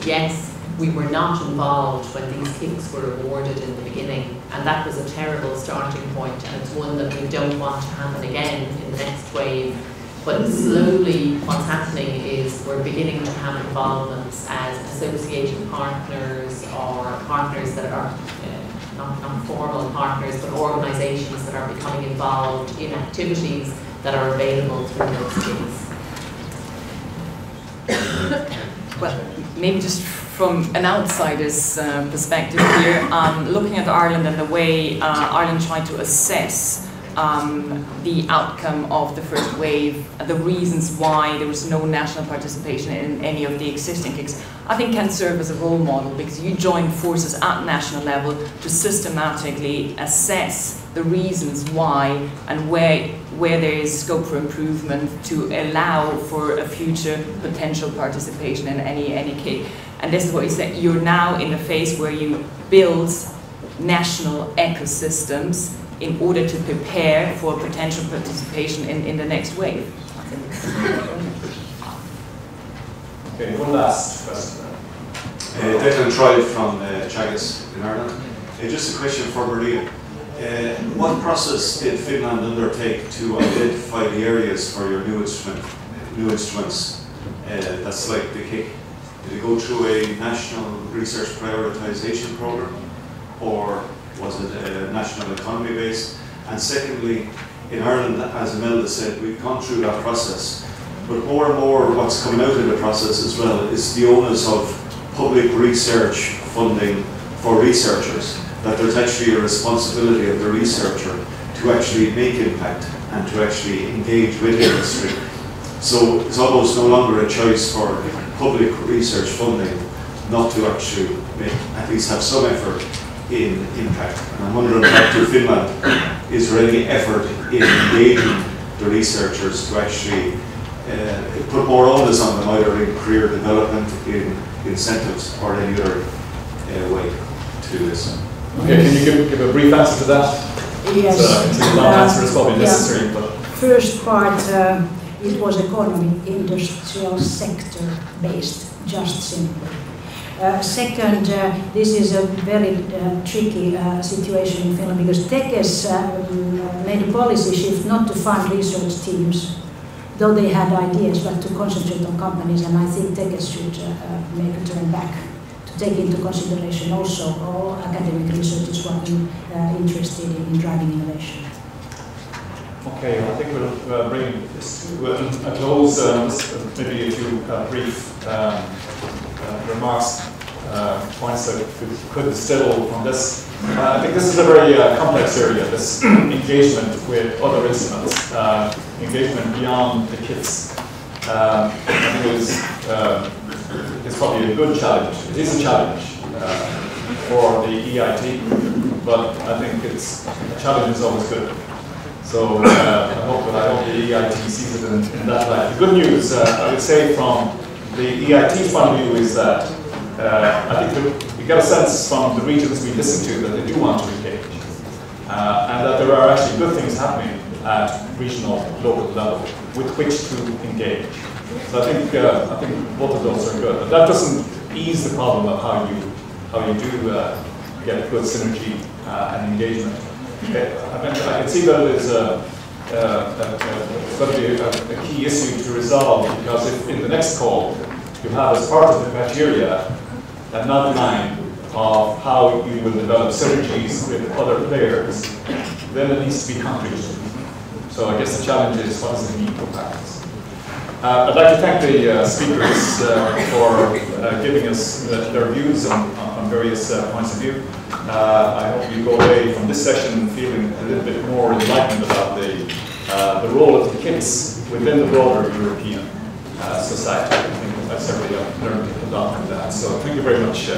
Yes, we were not involved when these KICs were awarded in the beginning, and that was a terrible starting point, and it's one that we don't want to happen again in the next wave. But slowly what's happening is we're beginning to have involvements as association partners, or partners that are not formal partners, but organisations that are becoming involved in activities that are available through those KICs. Well, maybe just from an outsider's perspective here, looking at Ireland and the way Ireland tried to assess the outcome of the first wave, the reasons why there was no national participation in any of the existing KICs, I think can serve as a role model, because you join forces at national level to systematically assess the reasons why and where there is scope for improvement to allow for a future potential participation in any KIC. And this is what you said, you're now in a phase where you build national ecosystems in order to prepare for potential participation in the next wave. Okay, one last question. Declan Troy from Chagas in Ireland. Just a question for Maria. What process did Finland undertake to identify the areas for your new instruments? That's like the KIC. Did it go through a national research prioritization program, or was it national economy based? And secondly, in Ireland, as Imelda said, we've gone through that process, but more and more what's coming out of the process as well is the onus of public research funding for researchers, that there's actually a responsibility of the researcher to actually make impact and to actually engage with industry. So it's almost no longer a choice for public research funding not to actually at least have some effort in impact. And I'm wondering back to Finland, is there any effort in engaging the researchers to actually put more onus on them, either in career development, in incentives, or any other way to do this? Okay, can you give a brief answer to that? Yes. So, a long answer is probably necessary. But first part, it was economy, industrial sector based, just simply. Second, this is a very tricky situation in Finland because TEKES made a policy shift not to fund research teams, though they had ideas, but to concentrate on companies, and I think TEKES should make a turn back to take into consideration also all academic researchers who are interested in driving innovation. okay, I think we'll bring this to a close. Maybe a few brief remarks, points that could distill from this. I think this is a very complex area, this engagement with other instruments, engagement beyond the KICs. I think it's probably a good challenge. It is a challenge for the EIT, but I think a challenge is always good. So I hope the EIT sees it in that light. The good news, I would say, from the EIT's point of view is that I think we get a sense from the regions we listen to that they do want to engage, and that there are actually good things happening at regional, local level with which to engage. So I think both of those are good. But that doesn't ease the problem of how you do get good synergy and engagement. I can see that it is going to be a key issue to resolve, because if in the next call you have as part of the criteria an outline of how you will develop synergies with other players, then it needs to be concrete. So I guess the challenge is, what does it mean for practice? I'd like to thank the speakers for giving us their views on various points of view. I hope you go away from this session feeling a little bit more enlightened about the role of the KICs within the broader European society. I think I've certainly learned a lot from that. So thank you very much.